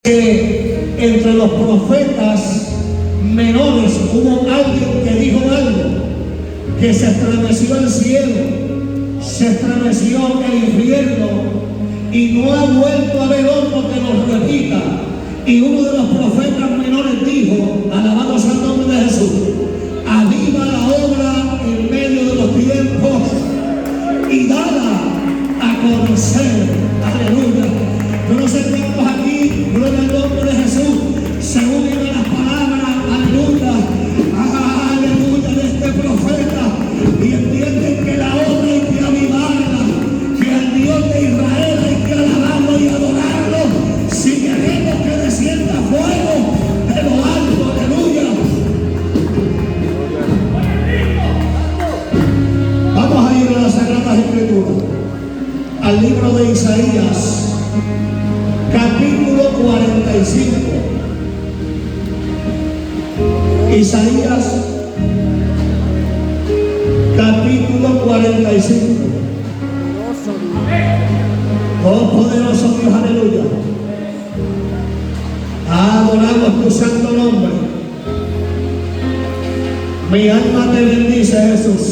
que entre los profetas menores hubo alguien que dijo algo, que se estremeció el cielo, se estremeció el infierno y no ha vuelto a ver otro que nos repita. Y uno de los profetas menores dijo, alabado sea el nombre de Jesús: aviva la obra en medio de los tiempos y dala a conocer. Aleluya. Yo no sé cuántos aquí, gloria al nombre de Jesús, se unen a las palabras, aleluya, aleluya, de este profeta, y entienden que la obra hay que avivarla, que al Dios de Israel hay que alabarlo y adorarlo, si queremos que descienda fuego de lo alto. Aleluya. Vamos a ir a las Sagradas Escrituras, al libro de Isaías, capítulo 45. Isaías, capítulo 45. Oh poderoso Dios, aleluya. Adoramos tu santo nombre. Mi alma te bendice, Jesús.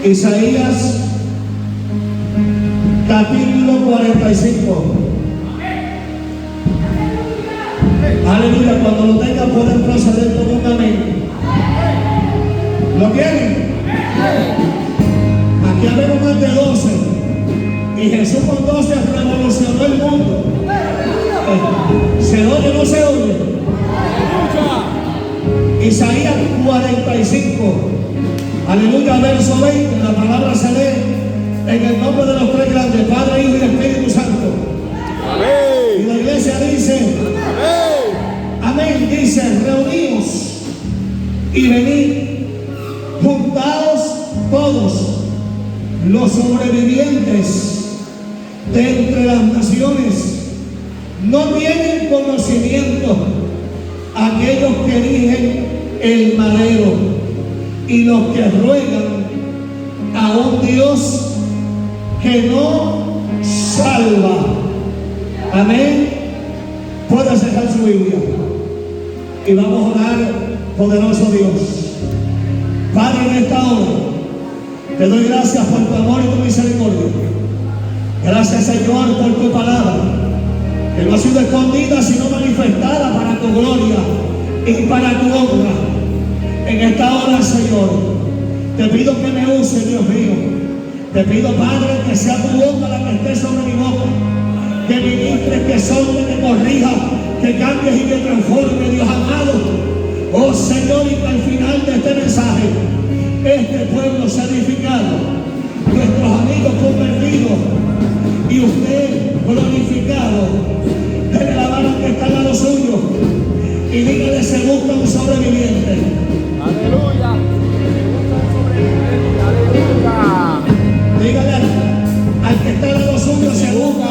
Isaías, capítulo 45. Aleluya. Cuando lo tengan pueden proceder con un amén. ¿Lo tienen? Aquí habemos más de 12 y Jesús con 12 revolucionó el mundo. ¿Se oye o no se oye? Isaías 45, aleluya, verso 20. La palabra se lee en el nombre de los tres grandes, Padre, Hijo y Espíritu Santo. Amén. Y la iglesia dice: amén. Amén. Dice: reuníos y venid, juntaos todos los sobrevivientes de entre las naciones. No tienen conocimiento aquellos que erigen el madero y los que ruegan a un Dios que no salva. Amén. Puede cerrar su Biblia y vamos a orar. Poderoso Dios, Padre, en esta hora te doy gracias por tu amor y tu misericordia. Gracias, Señor, por tu palabra, que no ha sido escondida sino manifestada para tu gloria y para tu honra. En esta hora, Señor, te pido que me use, Dios mío. Te pido, Padre, que sea tu boca la que esté sobre mi boca, que ministres, que sonde, que corrija, que cambies y que transforme, Dios amado. Oh Señor, y que al final de este mensaje este pueblo sea edificado, nuestros amigos convertidos y usted glorificado. Dele la mano que está al lado suyo y dígale: se busca un sobreviviente. Aleluya. Dígale al que está al lado suyo: se busca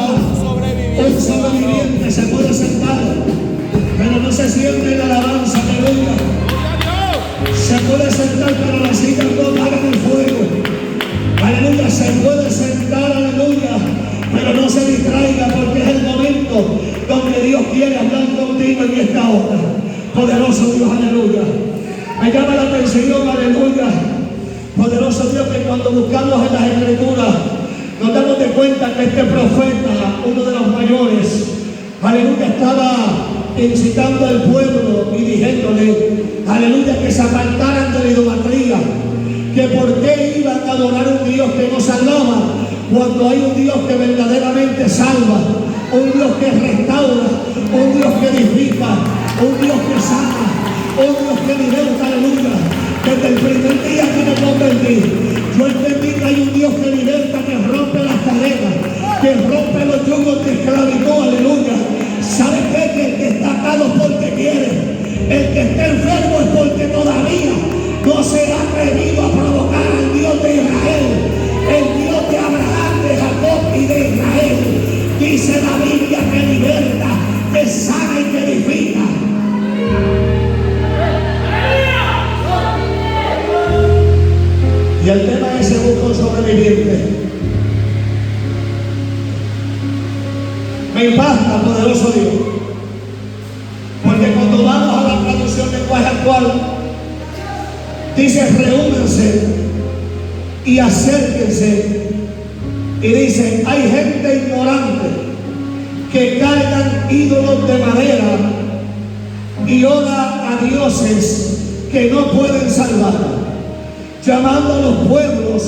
un sobreviviente. Se puede sentar, pero no se siente en la alabanza. Aleluya. Se puede sentar, pero la silla no apaga el fuego. Aleluya. Se puede sentar, aleluya, pero no se distraiga, porque es el momento donde Dios quiere hablar contigo en esta hora. Poderoso Dios, aleluya. Me llama la atención, aleluya, poderoso Dios, que cuando buscamos en las Escrituras nos damos de cuenta que este profeta, uno de los mayores, aleluya, estaba incitando al pueblo y diciéndole, aleluya, que se apartaran de la idolatría, que por qué iban a adorar a un Dios que no salvaba, cuando hay un Dios que verdaderamente salva, un Dios que restaura, un Dios que edifica, un Dios que sana, un Dios que liberta. Aleluya. Desde el primer día que me convertí, yo entendí que hay un Dios que liberta, que rompe las cadenas, que rompe los yugos de esclavitud. Aleluya. ¿Sabe qué? Que el que está atado es porque quiere, el que está enfermo es porque todavía no se ha atrevido a provocar al Dios de Israel, el Dios de Abraham, de Jacob y de Israel. Dice la Biblia que liberta, que sana y que edifica. Y el tema es: se busca un sobreviviente. Me impacta, poderoso Dios. Porque cuando vamos a la traducción de lenguaje actual, dice reúnanse y acérquense. Y dice, hay gente ignorante que cargan ídolos de madera y ora a dioses que no pueden salvar, llamando a los pueblos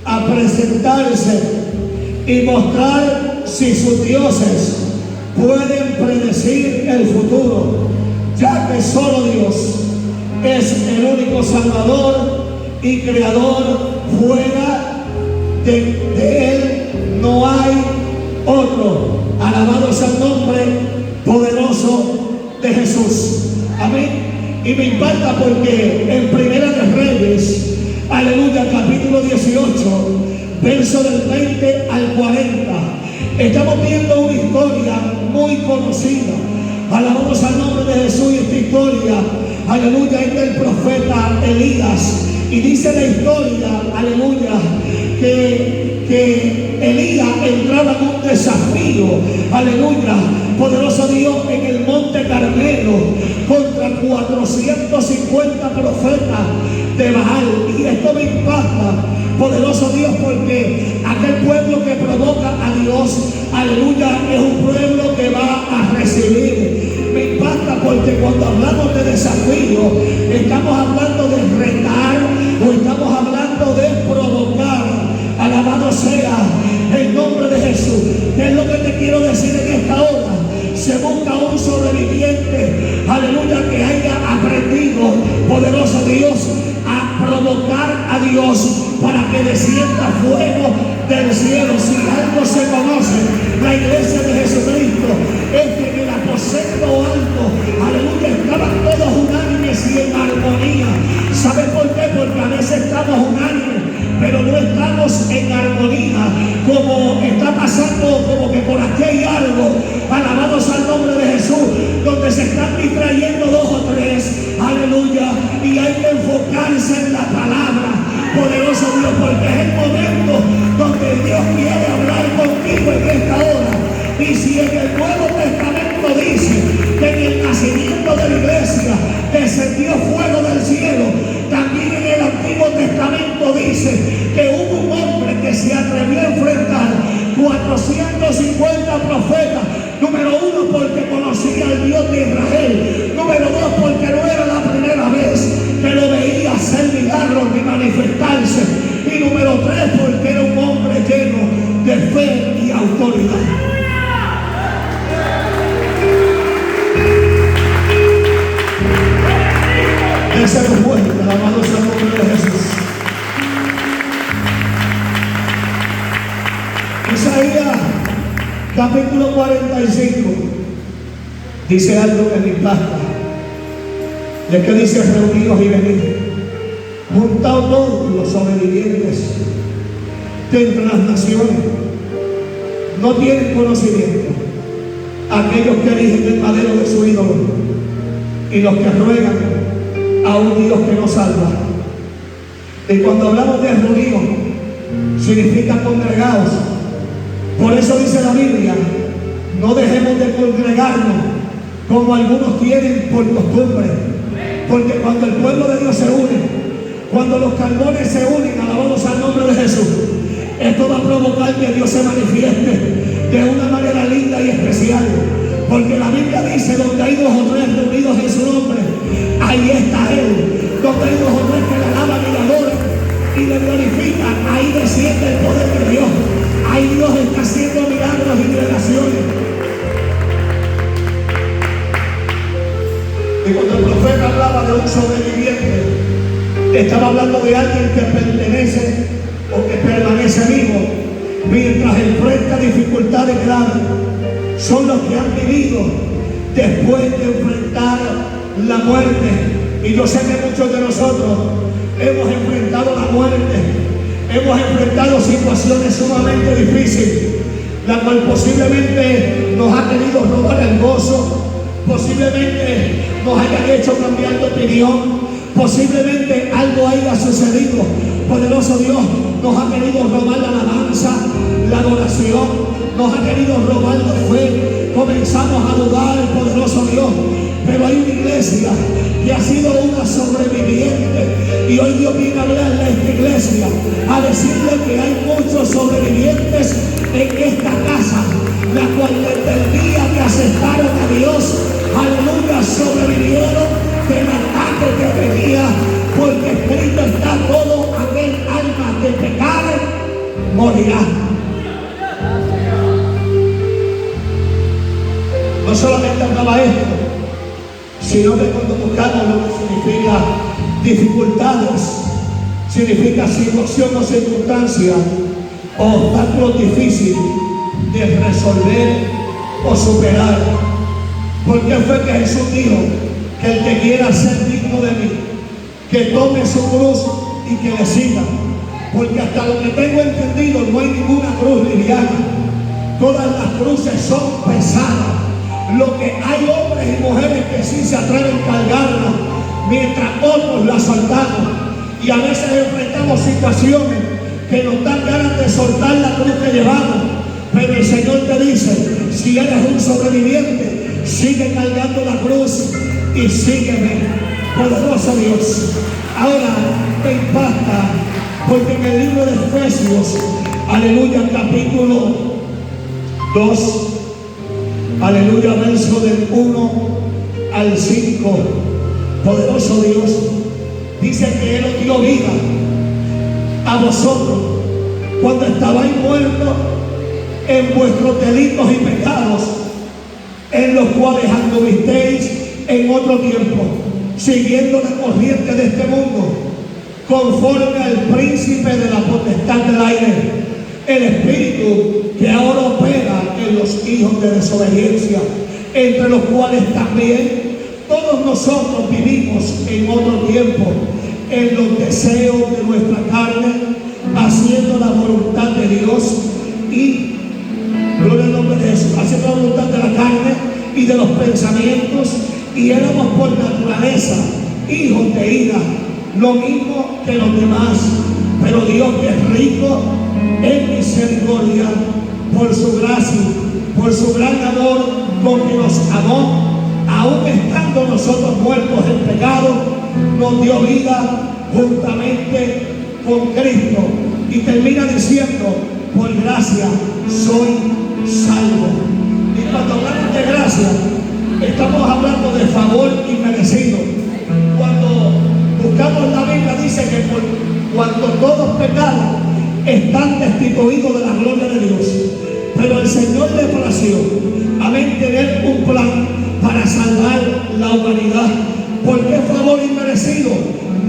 a presentarse y mostrar si sus dioses pueden predecir el futuro, ya que solo Dios es el único Salvador y Creador. Fuera de Él no hay otro. Alabado sea el nombre poderoso de Jesús. Amén. Y me impacta porque en Primera de Reyes, aleluya, capítulo 18, verso del 20 al 40, estamos viendo una historia muy conocida. Alabamos al nombre de Jesús. Y esta historia, aleluya, es del profeta Elías. Y dice la historia, aleluya, que Elías entraba en un desafío, aleluya, poderoso Dios, en el monte Carmelo contra 450 profetas de Baal. Y esto me impacta, poderoso Dios, porque aquel pueblo que provoca a Dios, aleluya, es un pueblo que va a recibir. Me impacta porque cuando hablamos de desafío, estamos hablando de retar o estamos hablando de provocar. Alabado sea el nombre de Jesús. ¿Qué es lo que te quiero decir en esta hora? Se busca un sobreviviente, aleluya, que haya aprendido, poderoso Dios, a provocar a Dios para que descienda fuego del cielo. Si algo se conoce, la iglesia de Jesucristo, es que en el aposento alto, aleluya, estaban todos unánimes y en armonía. ¿Sabe por qué? Porque a veces estamos unánimes, pero no estamos en armonía, como está pasando, como que por aquí hay algo, alabados al nombre de Jesús, donde se están distrayendo dos o tres, aleluya, y hay que enfocarse en la palabra, poderoso Dios, porque es el momento donde Dios quiere hablar contigo en esta hora. Y si en el Nuevo Testamento dice que en el nacimiento de la iglesia descendió fuego del cielo, también en el Antiguo Testamento dice que hubo un hombre que se atrevió a enfrentar 450 profetas. Número uno, porque conocía al Dios de Israel. Número dos, porque no era la primera vez que lo veía hacer milagros ni manifestarse. Y número tres, porque era un hombre lleno de fe y autoridad. Ese es fuerte, alabado sea el nombre de Jesús. Isaías capítulo 45 dice algo que me impacta. Y es que dice: reunidos y venid, juntaos todos los sobrevivientes de entre las naciones, no tienen conocimiento, aquellos que eligen el madero de su ídolo y los que ruegan a un Dios que no salva. Y cuando hablamos de reunidos, significa congregados. Por eso dice la Biblia: no dejemos de congregarnos como algunos tienen por costumbre. Porque cuando el pueblo de Dios se une, cuando los carbones se unen, alabados al nombre de Jesús, esto va a provocar que Dios se manifieste de una manera linda y especial. Porque la Biblia dice: donde hay dos o tres reunidos en su nombre, ahí está Él. Donde hay dos o tres que le alaban y le adoran y le glorifican, ahí desciende el poder de Dios. Ahí Dios está haciendo milagros y revelaciones. Y cuando el profeta hablaba de un sobreviviente, estaba hablando de alguien que pertenece o que permanece vivo mientras enfrenta dificultades graves. Son los que han vivido después de enfrentar la muerte. Y yo sé que muchos de nosotros hemos enfrentado la muerte, hemos enfrentado situaciones sumamente difíciles, la cual posiblemente nos ha querido robar el gozo, posiblemente nos hayan hecho cambiar de opinión, posiblemente algo haya sucedido. Poderoso Dios, nos ha querido robar la alabanza, la adoración, nos ha querido robar la fe, comenzamos a dudar, poderoso Dios. Pero hay una iglesia que ha sido una sobreviviente, y hoy Dios viene a hablarle a esta iglesia, a decirle que hay muchos sobrevivientes en esta casa, la cual desde el día que aceptaron a Dios, aleluya, sobrevivieron del ataque que venía, porque escrito está: todo aquel alma que pecare morirá. No solamente acaba esto, sino que cuando buscamos lo que significa dificultades, significa situación o circunstancia, o obstáculos difíciles de resolver o superar. ¿Por qué fue que Jesús dijo que el que quiera ser digno de mí, que tome su cruz y que le siga? Porque hasta lo que tengo entendido, no hay ninguna cruz liviana. Todas las cruces son pesadas. Lo que hay hombres y mujeres que sí se atreven a cargarla, mientras otros la soltamos. Y a veces enfrentamos situaciones que nos dan ganas de soltar la cruz que llevamos. Pero el Señor te dice: si eres un sobreviviente, sigue cargando la cruz y sígueme, poderoso Dios. Ahora te impacta, porque en el libro de Efesios, aleluya, capítulo 2, aleluya, verso del 1 al 5, poderoso Dios, dice que Él os dio vida a vosotros cuando estabais muertos en vuestros delitos y pecados, en los cuales anduvisteis en otro tiempo, siguiendo la corriente de este mundo, conforme al príncipe de la potestad del aire, el espíritu que ahora opera en los hijos de desobediencia, entre los cuales también todos nosotros vivimos en otro tiempo, en los deseos de nuestra carne, haciendo la voluntad de Dios y, gloria al nombre de Jesús, haciendo la voluntad de la carne y de los pensamientos, y éramos por naturaleza hijos de ira, lo mismo que los demás. Pero Dios, que es rico en misericordia, por su gracia, por su gran amor con que nos amó, aun estando nosotros muertos en pecado, nos dio vida juntamente con Cristo. Y termina diciendo: por gracia soy salvo. Y cuando hablamos de gracia, estamos hablando de favor inmerecido. Cuando buscamos la Biblia, dice que cuando todos pecaron, están destituidos de la gloria de Dios. Pero el Señor le plació, amén, tener un plan para salvar la humanidad. ¿Por qué favor inmerecido?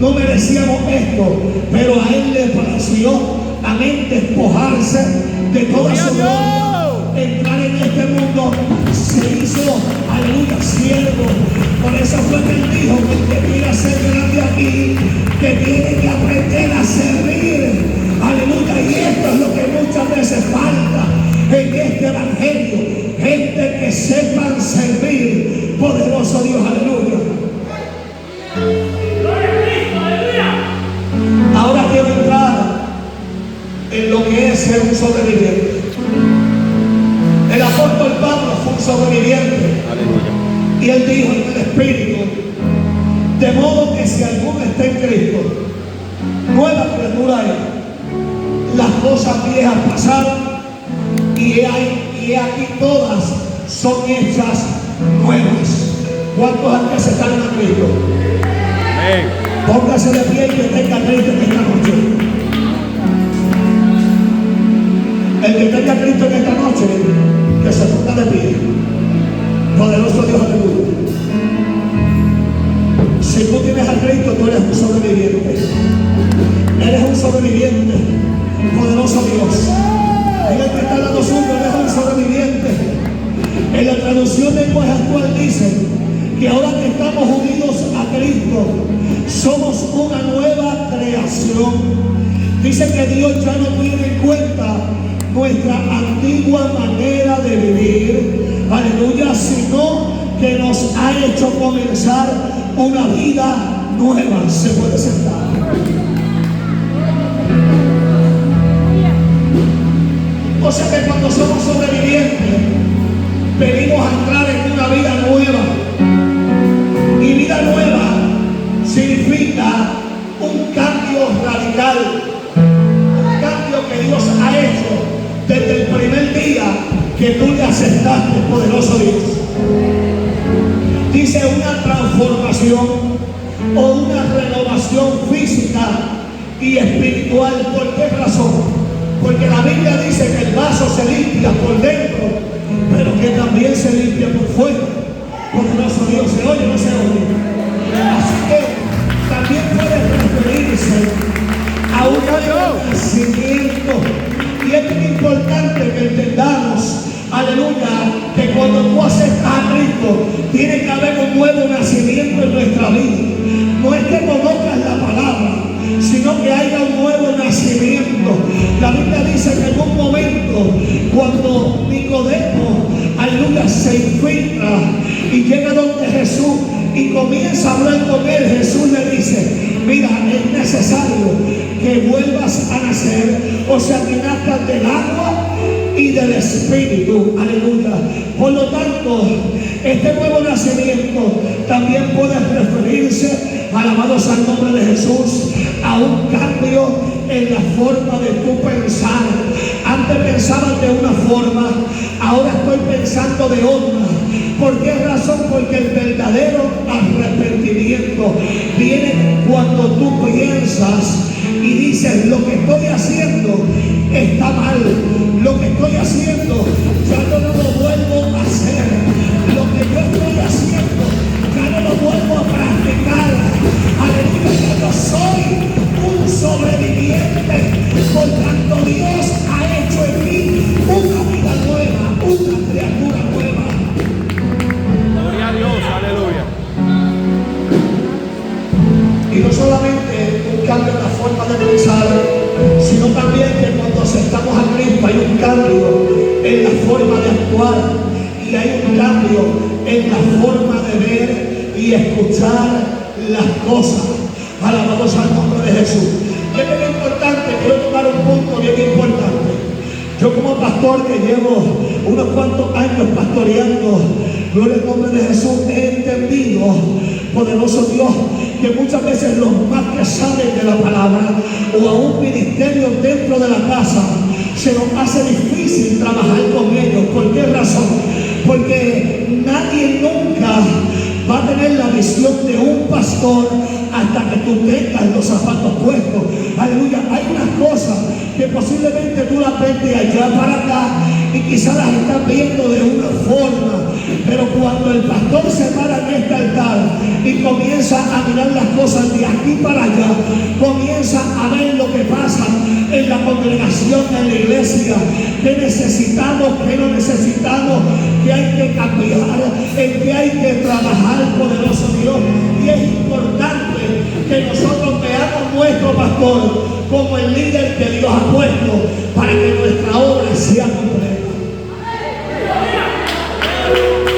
No merecíamos esto, pero a Él le plació, amén, despojarse de toda su gloria, entrar en este mundo, se hizo, aleluya, siervo. Por eso fue que Él dijo que el que quiera ser grande aquí, que tiene que aprender a servir, aleluya. Y esto es lo que muchas veces falta en este evangelio, gente que sepan servir, poderoso Dios, aleluya. Ahora quiero entrar en lo que es ser un sobreviviente. El apóstol Pablo fue un sobreviviente. Aleluya. Y él dijo en el Espíritu: de modo que si alguno está en Cristo, nueva criatura es. Las cosas viejas pasaron, y aquí todas son hechas nuevas. ¿Cuántos antes están en Cristo? Amén. Póngase de pie y que tenga Cristo en esta noche. El que tenga Cristo en esta noche, que se ponga de pie. Poderoso Dios, aleluya. Si tú tienes a Cristo, tú eres un sobreviviente. Eres un sobreviviente. Poderoso Dios. Dile que está al lado suyo, eres un sobreviviente. En la traducción del lenguaje actual dice que ahora que estamos unidos a Cristo, somos una nueva creación. Dice que Dios ya no tiene en cuenta nuestra antigua manera de vivir, aleluya, sino que nos ha hecho comenzar una vida nueva. Se puede sentar. O sea que cuando somos sobrevivientes, venimos a cambio radical, un cambio que Dios ha hecho desde el primer día que tú le aceptaste, poderoso Dios. Dice una transformación o una renovación física y espiritual. ¿Por qué razón? Porque la Biblia dice que el vaso se limpia por dentro, pero que también se limpia por fuera. Poderoso Dios, ¿se oye o no se oye? Así que también puede referirse a un nacimiento. Y es muy importante que entendamos, aleluya, que cuando tú aceptas a Cristo, tiene que haber un nuevo nacimiento en nuestra vida. No es que conozcas la palabra, sino que haya un nuevo nacimiento. La Biblia dice que en un momento, cuando Nicodemo, aleluya, se infiltra y llega donde Jesús y comienza a hablar con él, Jesús le dice: mira, es necesario que vuelvas a nacer, o sea, que nazcas del agua y del Espíritu, aleluya. Por lo tanto, este nuevo nacimiento también puede referirse, alabados al nombre de Jesús, a un cambio en la forma de tu pensar. Antes pensabas de una forma, ahora estoy pensando de otra. ¿Por qué razón? Porque el verdadero arrepentimiento viene cuando tú piensas y dices: lo que estoy haciendo está mal, lo que estoy haciendo ya no lo vuelvo a hacer, lo que yo estoy haciendo ya no lo vuelvo a practicar. Aleluya, yo no soy un sobreviviente, por tanto Dios ha hecho en mí una vida nueva, una criatura nueva. Gloria a Dios, aleluya. Y no solamente un cambio en la forma de pensar, sino también que cuando aceptamos a Cristo hay un cambio en la forma de actuar, y hay un cambio en la forma de ver y escuchar las cosas. Alabamos al nombre de Jesús. Y es bien importante, quiero tomar un punto bien importante. Yo como pastor que llevo unos cuantos años pastoreando, gloria al nombre de Jesús, he entendido, poderoso Dios, que muchas veces los más que saben de la palabra o a un ministerio dentro de la casa, se nos hace difícil trabajar con ellos. ¿Por qué razón? Porque nadie nunca va a tener la visión de un pastor hasta que tú tengas los zapatos puestos. Aleluya. Hay unas cosas que posiblemente tú las ves de allá para acá y quizás las estás viendo de una forma, pero cuando el pastor se para en este altar y comienza a mirar las cosas de aquí para allá, comienza a ver lo que pasa en la congregación, en la iglesia, que necesitamos, que no necesitamos, que hay que cambiar, en que hay que trabajar, poderoso Dios. Y es importante que nosotros veamos nuestro pastor como el líder que Dios ha puesto para que nuestra obra sea completa.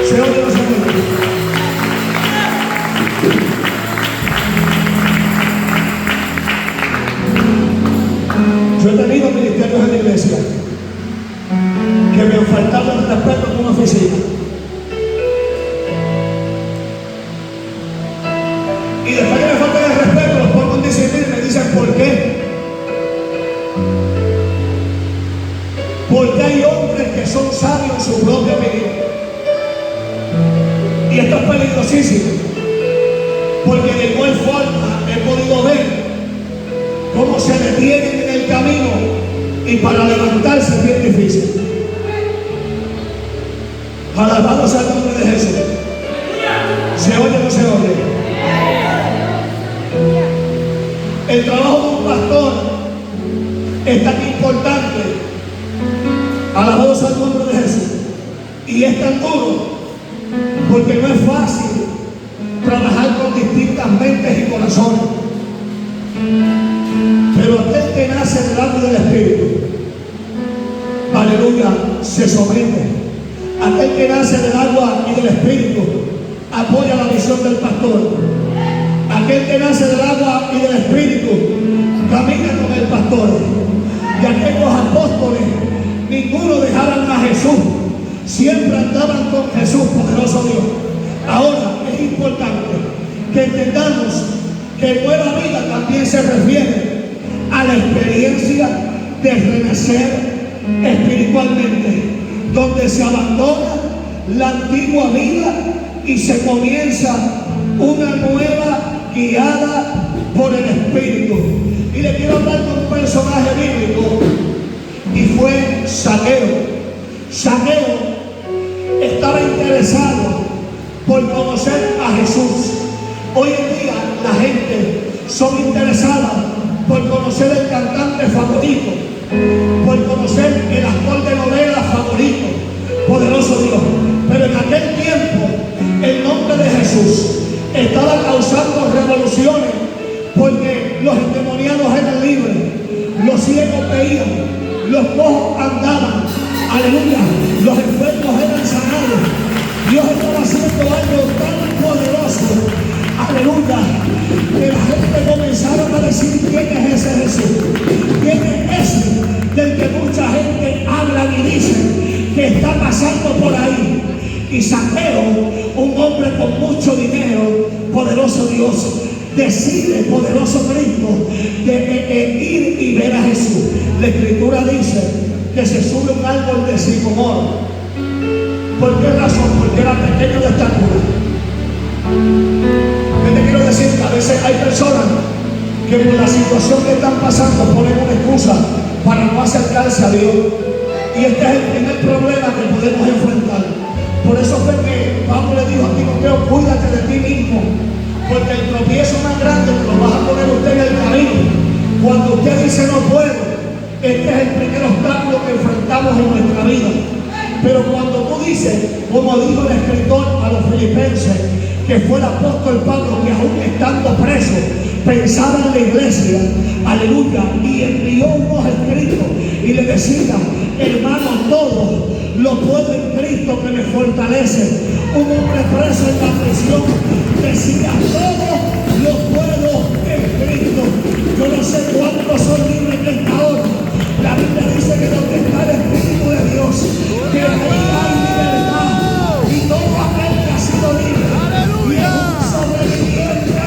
¿Se oye o no se oye? Yo he tenido ministerios en la iglesia que me han faltado el respeto en una oficina. Y después que me faltan el respeto, los pongo en disciplina y me dicen: ¿por qué? Porque hay hombres que son sabios en su propia opinión. Y esto es peligrosísimo, porque de igual forma he podido ver cómo se detienen en el camino y para levantarse es bien difícil. Alabados al nombre de Jesús. ¿Se oye o no se oye? El trabajo de un pastor es tan importante. Alabados al nombre de Jesús. Y es tan duro porque no es fácil trabajar con distintas mentes y corazones. Pero aquel que nace del agua y del Espíritu, aleluya, se somete. Aquel que nace del agua y del Espíritu apoya la visión del pastor. Aquel que nace del agua y del Espíritu camina con el pastor. Y aquellos apóstoles, ninguno dejaban a Jesús, siempre andaban con Jesús, poderoso Dios. Ahora es importante que entendamos que nueva vida también se refiere a la experiencia de renacer espiritualmente, donde se abandona la antigua vida y se comienza una nueva guiada por el Espíritu. Y le quiero hablar de un personaje bíblico, y fue Zaqueo. Zaqueo estaba interesado por conocer a Jesús. Hoy en día la gente son interesadas por conocer el cantante favorito, por conocer el actor de novela favorito. Poderoso Dios. Pero en aquel tiempo el nombre de Jesús estaba causando revoluciones, porque los endemoniados eran libres, los ciegos veían, los cojos andaban, aleluya, los enfermos eran sanados. Dios estaba haciendo algo tan poderoso, aleluya, que la gente comenzaron a decir: ¿quién es ese Jesús? ¿Quién es ese del que mucha gente habla y dice que está pasando por ahí? Y Zaqueo, un hombre con mucho dinero, poderoso Dios, decide, poderoso Cristo, de ir y ver a Jesús. La Escritura dice que se sube un árbol de sicómoro. ¿Por qué razón? Porque era pequeño de estatura. ¿Qué te quiero decir? Que a veces hay personas que por la situación que están pasando ponen una excusa para no acercarse a Dios. Y este es el primer problema que podemos enfrentar. Por eso fue que Pablo le dijo a Timoteo: cuídate de ti mismo, porque el tropiezo más grande que lo vas a poner usted en el camino. Cuando usted dice no puedo, este es el primer obstáculo que enfrentamos en nuestra vida. Pero cuando tú dices, como dijo el escritor a los filipenses, que fue el apóstol Pablo, que aún estando preso pensaba en la iglesia, aleluya, y envió unos escritos y le decía: hermano, todo lo puedo en Cristo que me fortalece. Un hombre preso en la prisión decía: todo lo puedo en Cristo. Yo no sé cuántos son libres en esta hora. La Biblia dice que donde está el Espíritu de Dios, que ahí hay libertad, y todo aquel que ha sido libre y es un sobreviviente.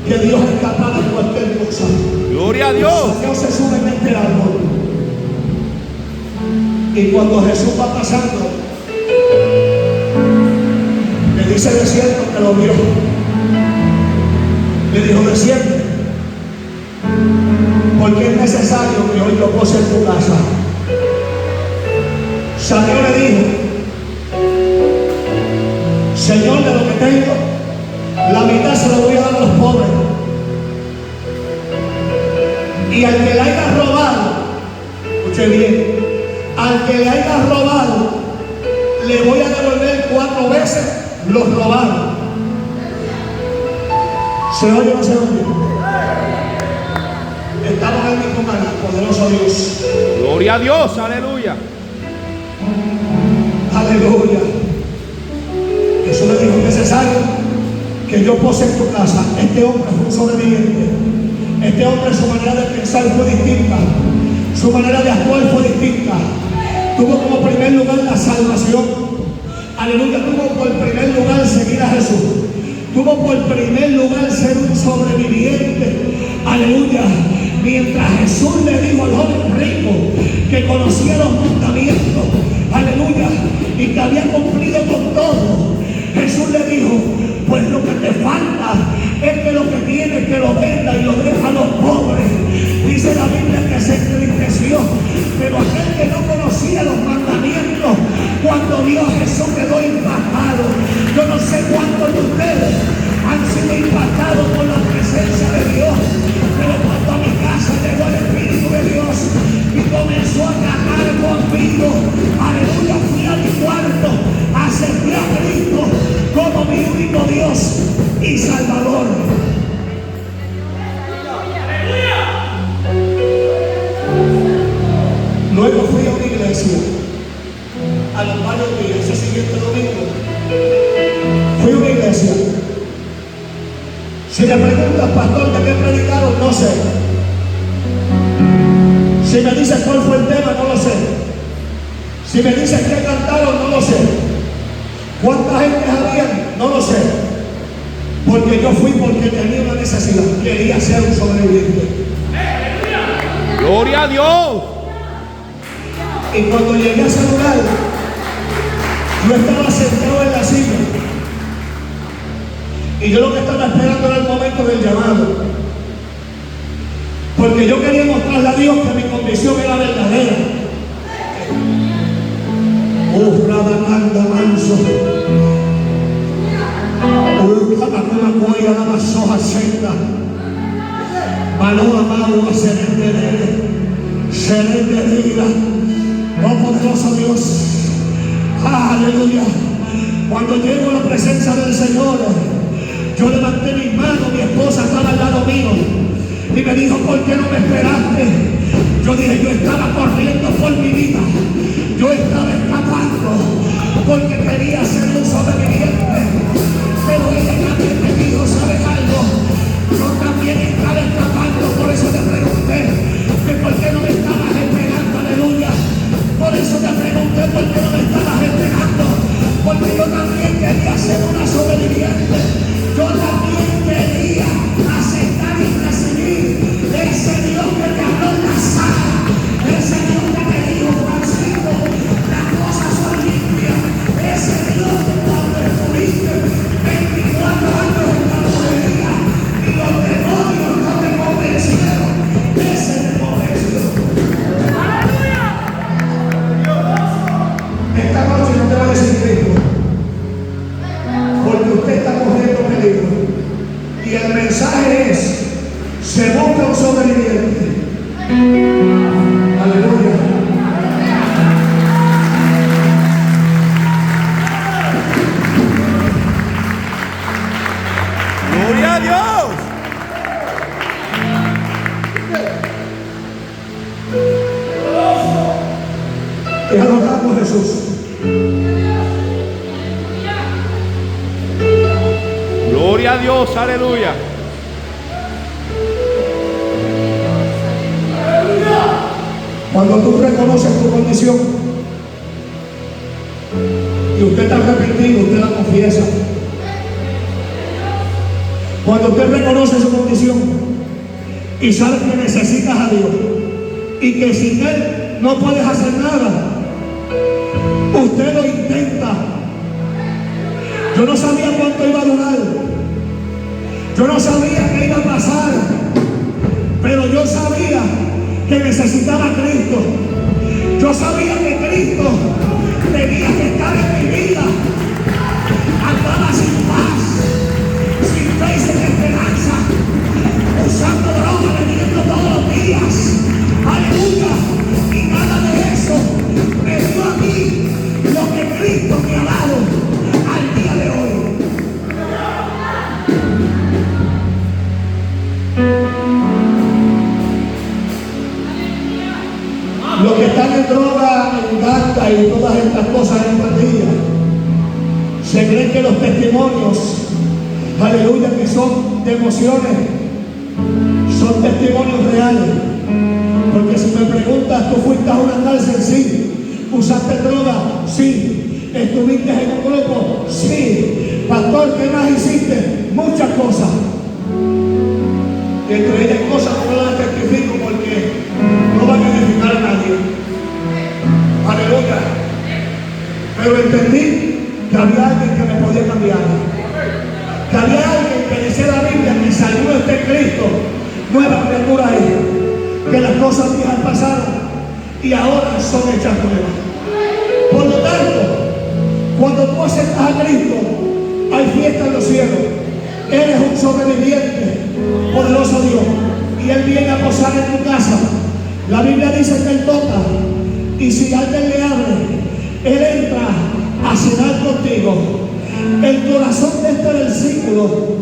Que Dios es capaz de cualquier cosa. Gloria a Dios. Zaqueo se sube en este árbol, y cuando Jesús va pasando, le dice: desciende, que lo vio. Le dijo: desciende, porque es necesario que hoy yo pose en tu casa. Zaqueo le dijo: Señor, de lo que tengo, la mitad se lo voy a dar a los pobres. Y al que le haya robado, escuche bien, al que le haya robado, le voy a devolver 4 veces los robados. ¿Se oye o no se oye? Estamos en el mismo canal, poderoso Dios. Gloria a Dios, aleluya. Aleluya. Jesús le dijo: necesario que yo pose en tu casa. Este hombre fue un sobreviviente. Este hombre, su manera de pensar fue distinta, su manera de actuar fue distinta. Tuvo como primer lugar la salvación. Aleluya. Tuvo por primer lugar seguir a Jesús. Tuvo por primer lugar ser un sobreviviente. Aleluya. Mientras Jesús le dijo al joven rico que conocía los mandamientos, aleluya, y que había cumplido con todo, Jesús le dijo: pues lo que te falta es que lo que tienes que lo venda y lo deja a los pobres. Dice la Biblia que se entristeció, pero aquel que no conocía los mandamientos, cuando vio a Jesús quedó impactado. Yo no sé cuántos de ustedes han sido impactados por la presencia de Dios, pero cuando a mi casa llegó el Espíritu de Dios y comenzó a tratar conmigo, aleluya, fui a mi cuarto, acepté a Cristo como mi único Dios y Salvador. Luego fui a una iglesia a los varios días. Ese siguiente domingo fui a una iglesia. Si me preguntas: pastor, ¿de qué predicaron? No sé. Si me dices cuál fue el tema, no lo sé. Si me dices qué cantaron, no lo sé. ¿Cuánta gente había? No lo sé. Porque yo fui porque tenía una necesidad. Quería ser un sobreviviente. Gloria a Dios. Y cuando llegué a ese lugar, yo estaba sentado en la silla. Y yo lo que estaba esperando era el momento del llamado. Porque yo quería mostrarle a Dios que mi condición era verdadera. Radamanda manso. Camacuya la masoja senda. Maloa maua serendera. Oh poderoso Dios. Aleluya. Cuando llego a la presencia del Señor, yo levanté mis manos, mi esposa estaba al lado mío y me dijo, ¿por qué no me esperaste? Yo dije, yo estaba corriendo por mi vida, yo estaba escapando porque quería ser un sobreviviente, pero ella también me dijo, ¿sabes algo? Yo también estaba escapando, por eso te pregunté que por qué no me estabas esperando, aleluya. Por eso te pregunté por qué no me estabas esperando, porque yo también quería ser una sobreviviente. Yo también quería aceptar y recibir ese Dios que te habló en la sala, ese Dios que te dijo, Francisco, las cosas son limpias, ese Dios que cuando estuviste 24 años en la bodeguía y los demonios no te convencieron, ese te convenció. Esta noche no te va a decir Cristo, porque usted está corriendo peligro. Y el mensaje es: se busca un sobreviviente. Aleluya. Gloria a Dios. Te adoramos, Jesús. Gloria a Dios. Aleluya. Cuando tú reconoces tu condición y usted está arrepentido, usted la confiesa. Cuando usted reconoce su condición y sabe que necesitas a Dios y que sin Él no puedes hacer nada, usted lo intenta. Yo no sabía cuánto iba a durar, yo no sabía qué iba a pasar, pero yo sabía que necesitaba a Cristo. Yo sabía que Cristo tenía que estar en mi vida. Andaba sin paz, sin fe y sin esperanza, usando droga, bebiendo todos los días. Aleluya. Y nada de eso me dio a mí lo que Cristo me ha dado al día de hoy. Los que están en droga, en ganga y todas estas cosas en pandilla, se creen que los testimonios, aleluya, que son de emociones, son testimonios reales. Porque si me preguntas, ¿tú fuiste a una cárcel? Sí. ¿Usaste droga? Sí. ¿Estuviste en un grupo? Sí. Pastor, ¿qué más hiciste? Muchas cosas. Y entre ellas cosas que no las testifico porque no van a edificar a nadie. Aleluya. Pero entendí que había alguien que me podía cambiar. Que había alguien que decía la Biblia que si alguno está en Cristo, nueva criatura es. Que las cosas viejas pasaron y ahora son hechas nuevas. Por lo tanto, cuando tú aceptas a Cristo, hay fiesta en los cielos. Eres un sobreviviente, poderoso Dios, y Él viene a posar en tu casa. La Biblia dice que Él toca, y si alguien le abre, Él entra a cenar contigo. El corazón de este versículo,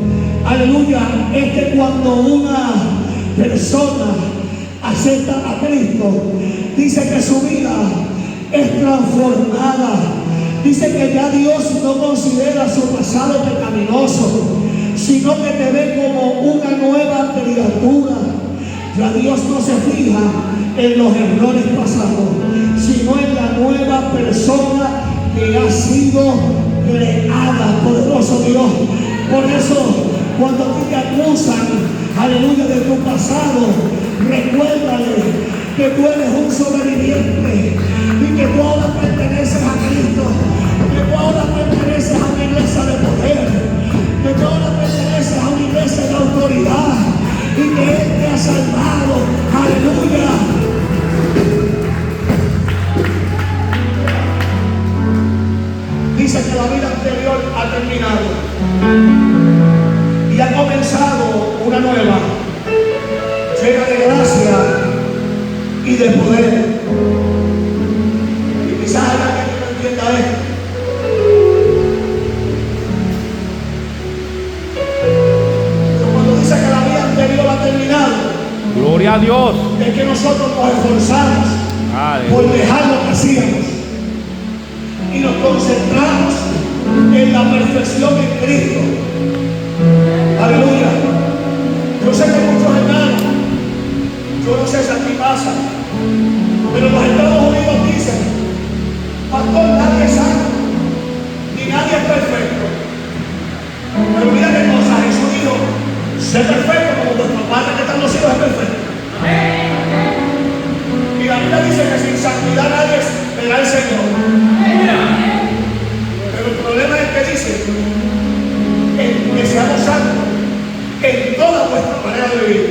aleluya, es que cuando una persona acepta a Cristo, dice que su vida es transformada. Dice que ya Dios no considera su pasado pecaminoso, sino que te ve como una nueva criatura. Ya Dios no se fija en los errores pasados, sino en la nueva persona que ha sido que le haga, poderoso Dios. Por eso, cuando a ti te acusan, aleluya, de tu pasado, recuérdale que tú eres un sobreviviente y que tú ahora perteneces a Cristo, que tú ahora perteneces a una iglesia de poder, que tú ahora perteneces a una iglesia de autoridad y que Él te ha salvado. Aleluya. Dice que la vida anterior ha terminado y ha comenzado una nueva, llena de gracia y de poder. Y quizás haya alguien que no entienda esto. Pero cuando dice que la vida anterior ha terminado, Gloria a Dios. es que nosotros nos esforzamos por dejar lo que hacíamos y nos concentramos en la perfección en Cristo. Aleluya. Yo sé que muchos hermanos, yo no sé si aquí pasa, pero los Estados Unidos dicen: pastor, nadie es santo, ni nadie es perfecto. Pero mira qué cosa, Jesús dijo: sé perfecto como vuestro Padre que está en los cielos es perfecto. Y la Biblia dice que sin santidad nadie verá al Señor. Pero el problema es que dice que seamos santos en toda vuestra manera de vivir.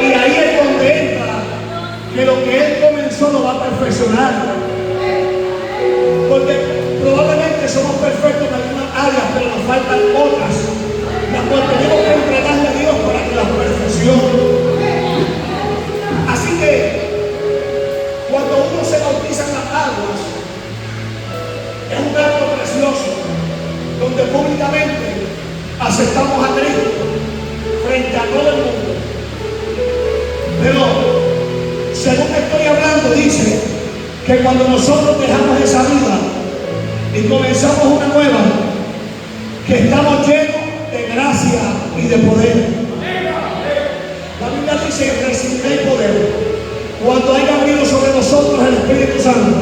Y ahí es donde entra que lo que Él comenzó lo va a perfeccionar. Porque probablemente somos perfectos en algunas áreas, pero nos faltan otras, las cuales tenemos que entregarle a Dios para que las perfeccione. Así que cuando uno se bautiza en las aguas, es un acto precioso donde públicamente aceptamos a Cristo frente a todo el mundo. Pero según estoy hablando, dice que cuando nosotros dejamos esa vida y comenzamos una nueva, que estamos llenos de gracia y de poder. La Biblia dice: recibiréis poder cuando haya venido sobre nosotros el Espíritu Santo.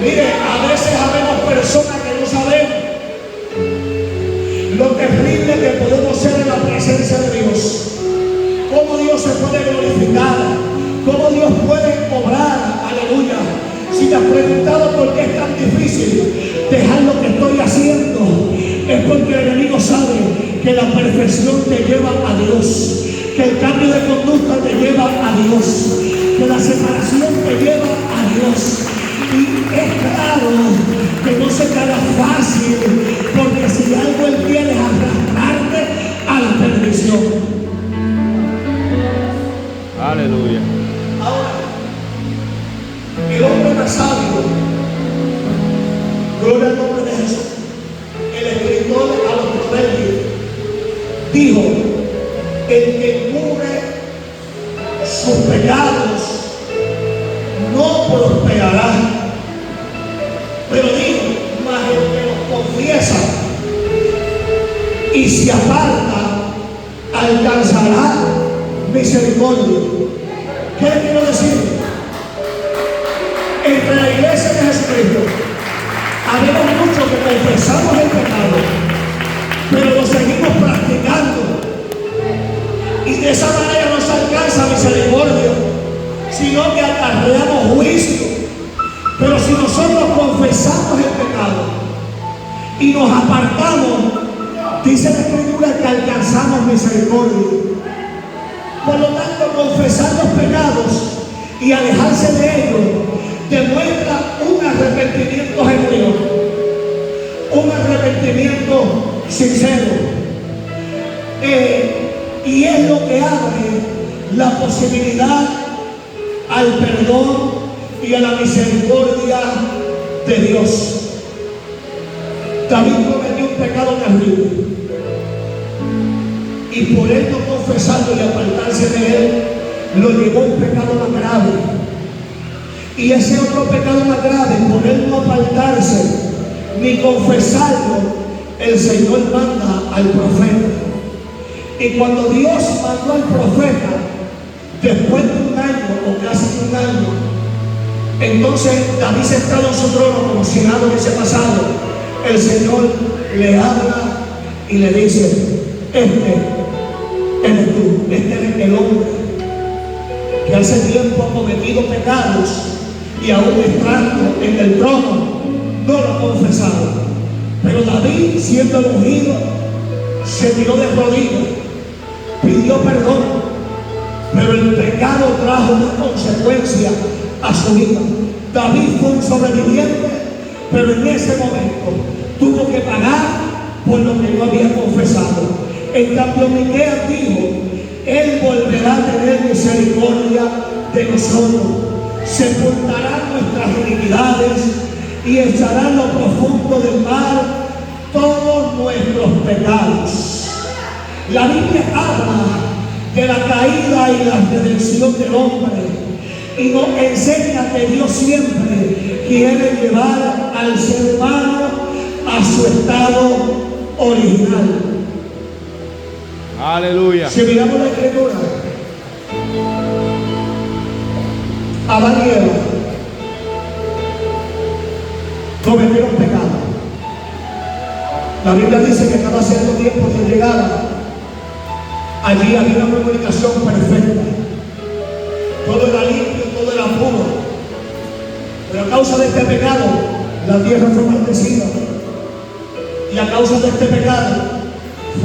Mire, a veces habemos personas que no sabemos lo terrible que podemos ser en la presencia de Dios. Cómo Dios se puede glorificar, cómo Dios puede obrar. Aleluya. Si te has preguntado por qué es tan difícil dejar lo que estoy haciendo, es porque el enemigo sabe que la perfección te lleva a Dios, que el cambio de conducta te lleva a Dios, que la separación te lleva a Dios. Y es claro que no se te hará fácil, porque si algo Él quiere es arrastrarte a la perdición. Aleluya. Ahora, el hombre más sabio, gloria al nombre de Jesús, el escritor a los Proverbios, dijo: el que cubre sus pecados no prosperará. Pero dijo: mas el que los confiesa y se aparta alcanzará misericordia. ¿Qué le quiero decir? Entre la iglesia de Jesucristo habemos muchos que confesamos el pecado, pero lo seguimos practicando, y de esa manera no se alcanza misericordia, sino que acarreamos juicio. Pero si nosotros confesamos el pecado y nos apartamos, dice la Escritura que alcanzamos misericordia. Por lo tanto, confesar los pecados y alejarse de ellos demuestra un arrepentimiento genuino, un arrepentimiento sincero, y es lo que abre la posibilidad al perdón y a la misericordia de Dios. David cometió un pecado terrible, y por él no confesarlo y apartarse de él, lo llevó a un pecado más grave. Y ese otro pecado más grave, por él no apartarse ni confesarlo, el Señor manda al profeta. Y cuando Dios mandó al profeta, después de un año o casi un año, Entonces David, sentado en su trono como si nada hubiese pasado, el Señor le habla y le dice: este eres tú, este eres el hombre que hace tiempo ha cometido pecados y aún estando en el trono no lo ha confesado. Pero David, siendo el ungido, se tiró de rodillas, pidió perdón, pero el pecado trajo una consecuencia a su vida. David fue un sobreviviente, pero en ese momento tuvo que pagar por lo que no había confesado. En cambio, Miqueas dijo: Él volverá a tener misericordia de nosotros, sepultará nuestras iniquidades y echará en lo profundo del mar todos nuestros pecados. La Biblia habla de la caída y la redención del hombre y nos enseña que Dios siempre quiere llevar al ser humano a su estado original. Aleluya. Si miramos la Escritura, Adán y Eva cometieron pecado. La Biblia dice que cada cierto tiempo que llegaba, allí había una comunicación perfecta. Todo era limpio, todo era puro. Pero a causa de este pecado, la tierra fue maldecida. Y a causa de este pecado,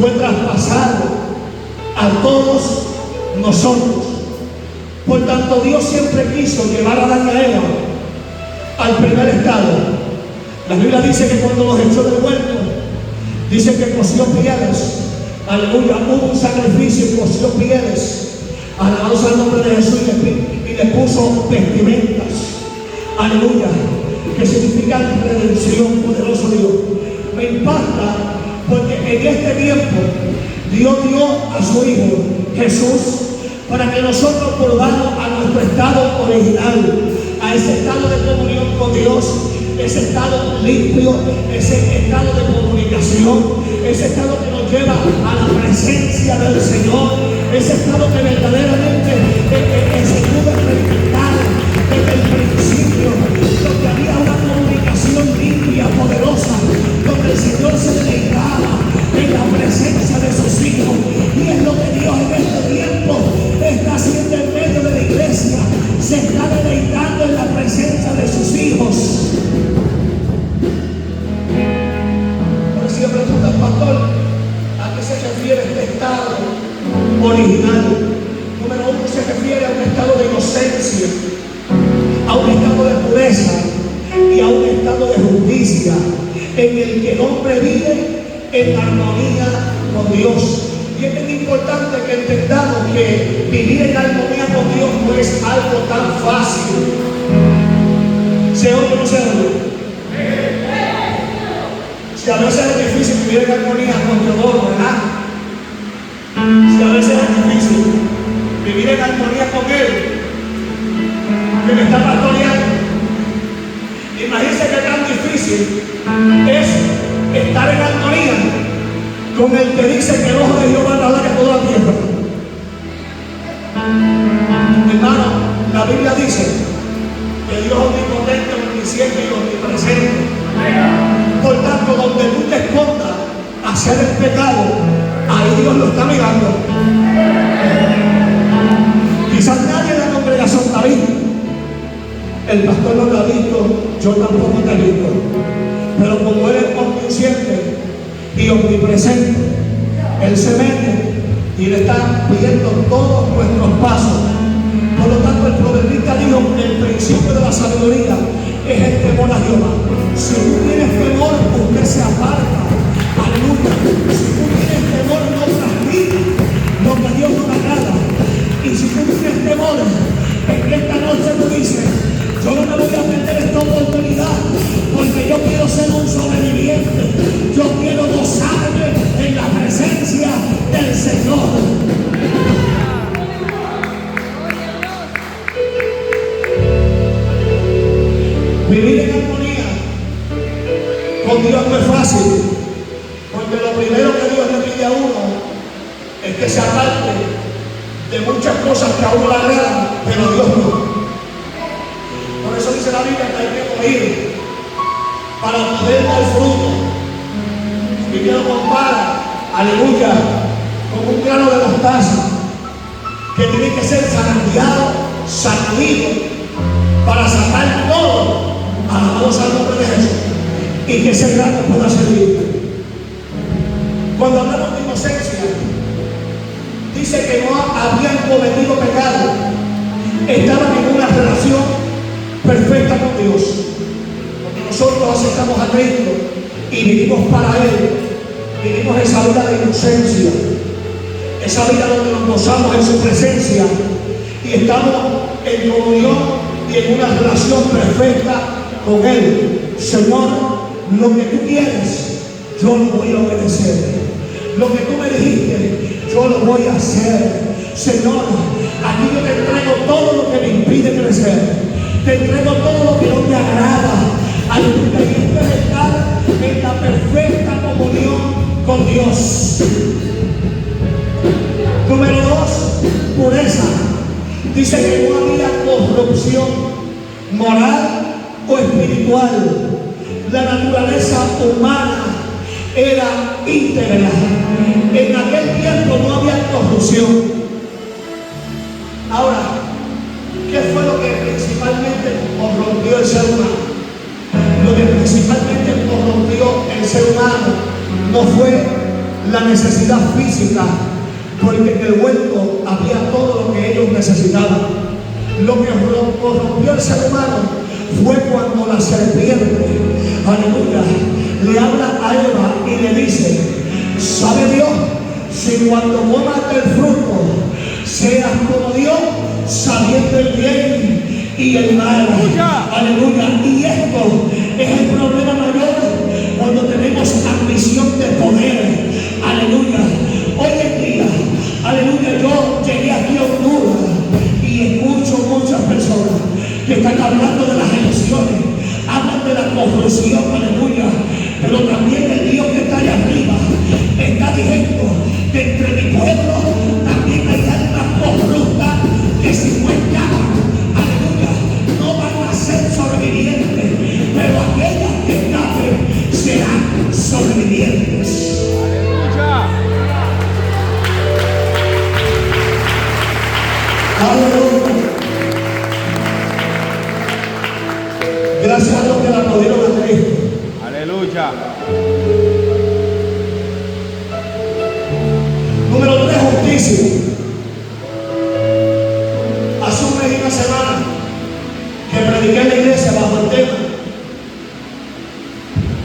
fue traspasado a todos nosotros. Por tanto, Dios siempre quiso llevar a Adán y a Eva al primer estado. La Biblia dice que cuando los echó del huerto, dice que cosió pieles. Aleluya, hubo un sacrificio y cosió pieles. Alabado al nombre de Jesús, y le puso vestimentas. Aleluya, que significan redención. Poderoso Dios. Me impacta porque en este tiempo Dios dio a su Hijo Jesús para que nosotros volvamos a nuestro estado original, a ese estado de comunión con Dios, ese estado limpio, ese estado de comunicación, ese estado que nos lleva a la presencia del Señor, ese estado que verdaderamente se pudo experimentar desde el principio, donde había una comunicación limpia, poderosa, donde el Señor se deleitaba en la presencia de sus hijos. Y es lo que Dios en este tiempo está haciendo en medio de la iglesia. Se está deleitando en la presencia de sus hijos. Pero si me preguntan, pastor, ¿a qué se refiere este estado original? Número uno, se refiere a un estado de inocencia, a un estado de pureza y a un estado de justicia, en el que el hombre vive en armonía con Dios. Y es muy importante que entendamos que vivir en armonía con Dios no es algo tan fácil. ¿Se oye o no se oye? Si a veces es difícil vivir en armonía con Teodoro, ¿verdad? Si a veces es difícil vivir en armonía con Él, que me está pastoreando. Imagínense que tan difícil es estar en armonía con el que dice que el ojo de Jehová abarca toda la tierra. Hermano, la Biblia dice que Dios es omnipotente, omnisciente y omnipresente. Por tanto, donde tú te escondas a hacer el pecado, ahí Dios lo está mirando. Quizás nadie en la congregación está visto. El pastor no lo ha visto, yo tampoco te he visto. Pero como Él es omnisciente y omnipresente, Él se mete y le está viendo todos nuestros pasos. Por lo tanto, el proverbista dijo: el principio de la sabiduría es el temor a Jehová. Si tú tienes temor, usted se aparta. Aleluya. Si tú tienes temor, no practicas lo que Dios no agrada. Y si tú tienes temor, en esta noche tú dices: yo no me voy a perder esta oportunidad, porque yo quiero ser un sobreviviente. Yo quiero gozarme en la presencia del Señor. Vivir en armonía con Dios no es fácil, porque lo primero que Dios le pide a uno es que se aparte de muchas cosas que a uno le agradan, pero a Dios no. Por eso dice la Biblia que hay que morir para poder dar fruto. Y que lo compara, aleluya, con un grano de mostaza que tiene que ser zarandeado, sacudido, para sacar todo a la voz al nombre de Jesús y que ese grano pueda servir. Cuando hablamos de inocencia, dice que no habían cometido pecado, estaban en una relación perfecta con Dios. Porque nosotros aceptamos a Cristo y vivimos para Él, vivimos esa vida de inocencia, esa vida donde nos gozamos en su presencia y estamos en comunión y en una relación perfecta con Él. Señor, lo que tú quieres, yo lo voy a obedecer. Lo que tú me dijiste, yo lo voy a hacer. Señor, aquí yo te entrego todo lo que me impide crecer. Te entrego todo lo que no te agrada. Aleluya. Y esto es estar en la perfecta comunión con Dios. Número 2, pureza. Dice que no había corrupción moral o espiritual. La naturaleza humana era íntegra. En aquel tiempo no había corrupción. Ahora, ¿qué fue lo que principalmente corrompió el ser humano? Lo que principalmente corrompió el ser humano no fue la necesidad física, porque en el huerto había todo lo que ellos necesitaban. Lo que corrompió el ser humano fue cuando la serpiente, aleluya, le habla a Eva y le dice: ¿sabe Dios si cuando comas del fruto seas como Dios, sabiendo el bien y el mal? Aleluya. Y esto es el problema mayor cuando tenemos ambición de poder. Aleluya. Hoy en día, aleluya, yo llegué aquí a Honduras y escucho muchas personas que están hablando de las elecciones, hablan de la corrupción, aleluya, pero también el Dios que está allá arriba está diciendo que entre mi pueblo también hay almas corruptas que si no escapan, aleluya, no van a ser sobrevivientes, pero aquellas que escapen serán sobrevivientes. Aleluya. Gracias a Dios que la aplaudieron a Cristo. Aleluya. Número 3, justicia. Hace un mes y una semana que prediqué en la iglesia bajo el tema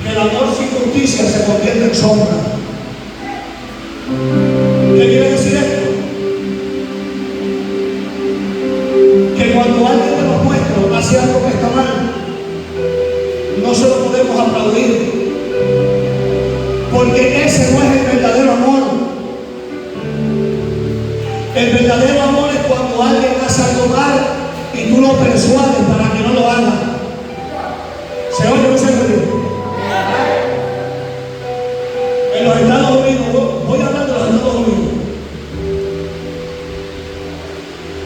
que el amor sin justicia se convierte en sombra. ¿Qué quiere decir esto? Que cuando alguien de los nuestros hace algo que está mal, no se lo podemos aplaudir, porque ese no es el verdadero amor. El verdadero amor es cuando alguien hace algo mal y tú lo persuades para que no lo haga. ¿Se oye o no se oye? En los Estados Unidos, voy a hablar de los Estados Unidos.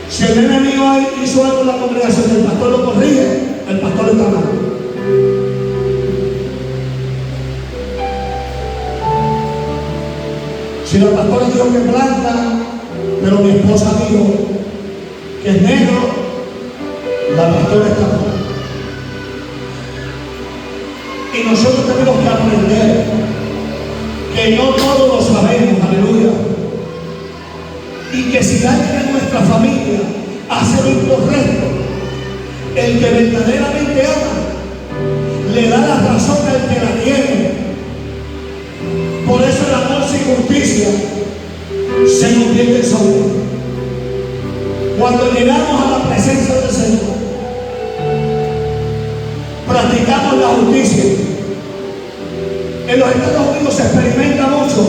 Si el nene mío hizo algo en la congregación y el pastor lo corrige, el pastor está mal. Si la pastora dijo que es blanca, pero mi esposa dijo que es negro, la pastora está mal. Y nosotros tenemos que aprender que no todos lo sabemos, aleluya. Y que si alguien en nuestra familia hace lo incorrecto, el que verdaderamente ama le da la razón al que la tiene. Por eso el amor sin justicia se convierte en sombra. Cuando llegamos a la presencia del Señor, practicamos la justicia. En los Estados Unidos se experimenta mucho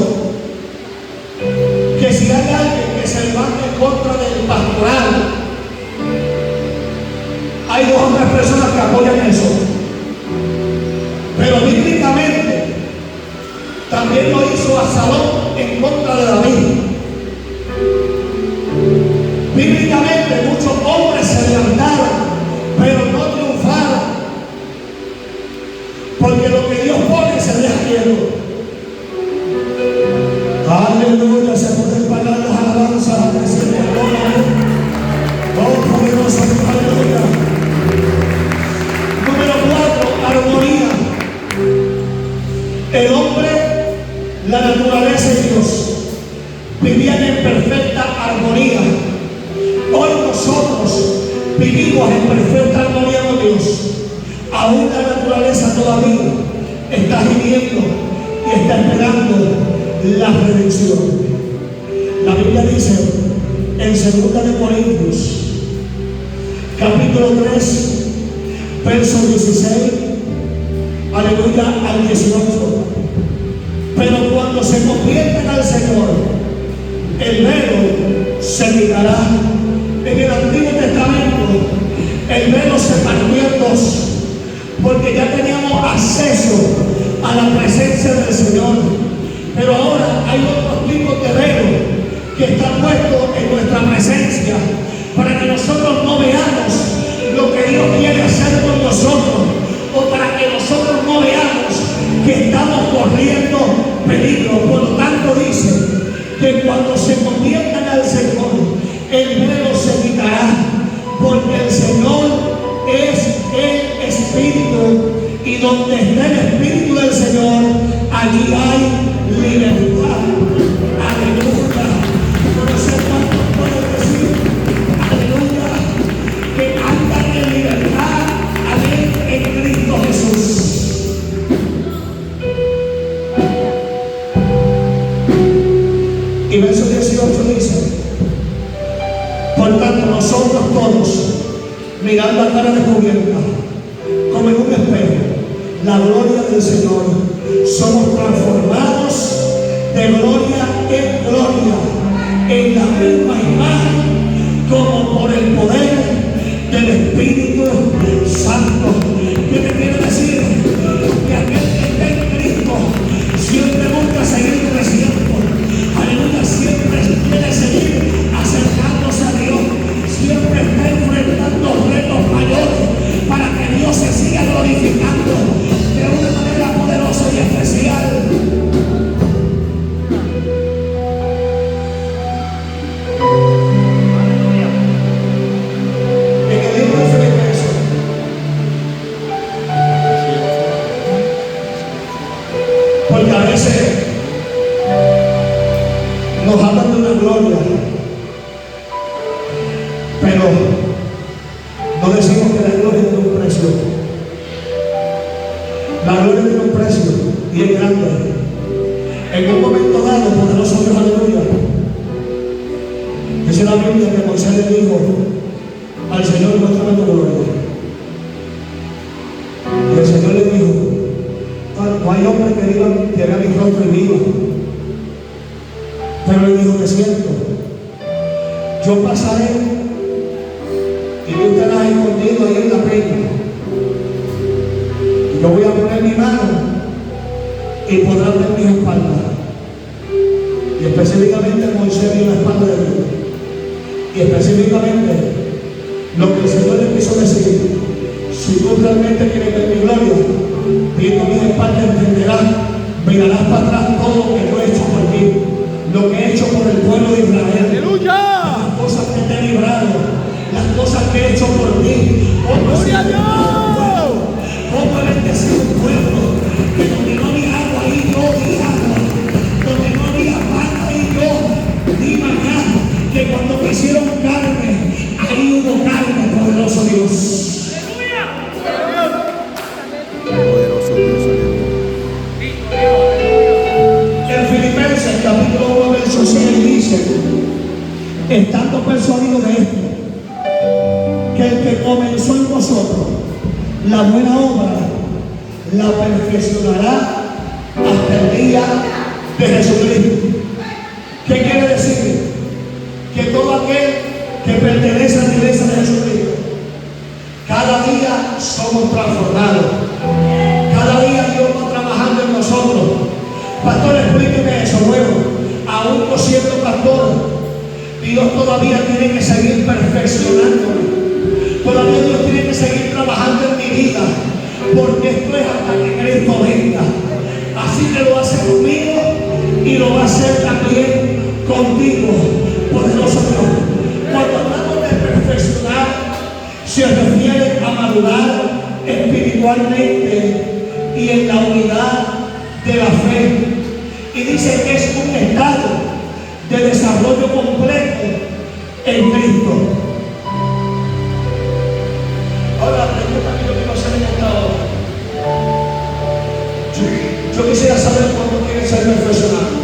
que si hay alguien que se levante en contra del pastoral, hay 2 o 3 personas que apoyan eso. Pero bíblicamente también lo hizo Absalón en contra de David. Bíblicamente muchos hombres se levantaron, pero no triunfaron. cielo. Aleluya, se pueden pagar las alabanzas al Señor. Oh, poderoso, aleluya. Número 4, armonía. El hombre, la naturaleza y Dios vivían en perfecta armonía. Hoy nosotros vivimos en perfecta armonía con Dios. Aún la naturaleza todavía está gimiendo y está esperando la redención. La Biblia dice en 2 de Corintios capítulo 3 verso 16, aleluya, al 18: pero cuando se conviertan al Señor, el velo se quitará. En el Antiguo Testamento el velo se partió en dos, porque ya teníamos acceso a la presencia del Señor. Pero ahora hay otros tipos de velo que están puestos en nuestra presencia para que nosotros no veamos lo que Dios quiere hacer con nosotros, o para que nosotros no veamos que estamos corriendo peligro. Por lo tanto dice que cuando se conviertan al Señor, el velo se quitará, porque el Señor es el Espíritu, y donde está el Espíritu del Señor, allí hay libertad. Aleluya. No sé cuántos pueden decir aleluya, que andan en libertad, amén, en Cristo Jesús. Y verso 18 dice: por tanto, nosotros todos, mirando a cara descubierta, como en un espejo, la gloria del Señor, somos transformados de gloria en gloria, en la misma imagen, como por el poder del Espíritu Santo. ¿Qué te quiero decir? Que aquel que está en Cristo siempre busca seguir creciendo. Aleluya, siempre quiere seguir acercándose a Dios, siempre está enfrentando retos mayores para que Dios se siga glorificando de una manera poderosa y especial. En el libro de Filipenses, porque a veces nos hablan de una gloria, pero no decimos que la gloria tiene un precio. La gloria tiene un precio y es grande. En un momento dado, poderoso Dios, aleluya, dice la Biblia que Moisés le dijo al Señor: muéstrame tu gloria. Y el Señor le dijo: no hay hombre que vea mi rostro y viva. Pero le dijo: de cierto, yo pasaré y tú estarás escondido ahí en la peña. Yo voy a poner mi mano y podrás ver mis espaldas. Y específicamente Moisés vio la espalda de Dios. Y específicamente lo que el Señor le quiso decir: si tú realmente quieres ver mi gloria, viendo mis espaldas entenderás, mirarás para atrás todo lo que yo he hecho por ti, lo que he hecho por el pueblo de Israel. ¡Aleluya! Las cosas que te he librado, las cosas que he hecho por ti. ¡Gloria a Dios! ¿Cómo he bendecido un pueblo que donde no había agua ahí yo di agua, donde no había pan ahí yo di maná, que cuando me hicieron carne, ahí hubo carne, poderoso Dios. Poderoso Dios, En Filipenses capítulo 1 verso 6 dice: estando persuadido de esto, que el que comenzó en vosotros la buena obra la perfeccionará hasta el día de Jesucristo. ¿Qué quiere decir? Que todo aquel que pertenece a la iglesia de Jesucristo, cada día somos transformados, cada día Dios va trabajando en nosotros. Pastor, explíqueme eso. Bueno, aún no siendo pastor, Dios todavía tiene que seguir perfeccionándome. Todavía Dios tiene que seguir trabajando en mi vida, porque esto es hasta que Cristo venga. Así que lo hace conmigo y lo va a hacer también contigo, poderoso Dios. Cuando hablamos de perfeccionar, se refiere a madurar espiritualmente y en la unidad de la fe. Y dice que es un estado de desarrollo completo en Cristo. Ahora la pregunta que yo quiero hacer en esta hora. Yo quisiera saber cuándo quieren ser perfeccionados.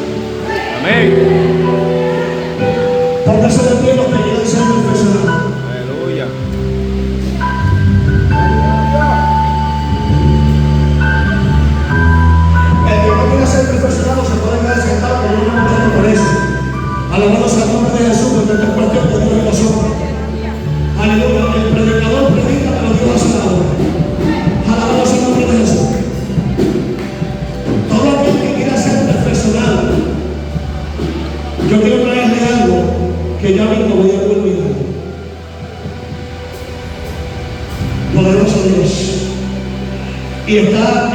Amén. Póngase de pie los que quieren ser perfeccionados. Aleluya. El que no quiera ser perfeccionado se puede quedar sentado, pero no me molesto por eso. Alabado sea el nombre de Jesús, porque esto es cuestión de Dios y nosotros. Aleluya. El predicador predica, pero Dios hace la obra. Alabado sea el nombre de Jesús. Todo aquel que quiera ser perfeccionado, yo quiero traerle algo que ya mismo voy a olvidar. Poderoso Dios. Y está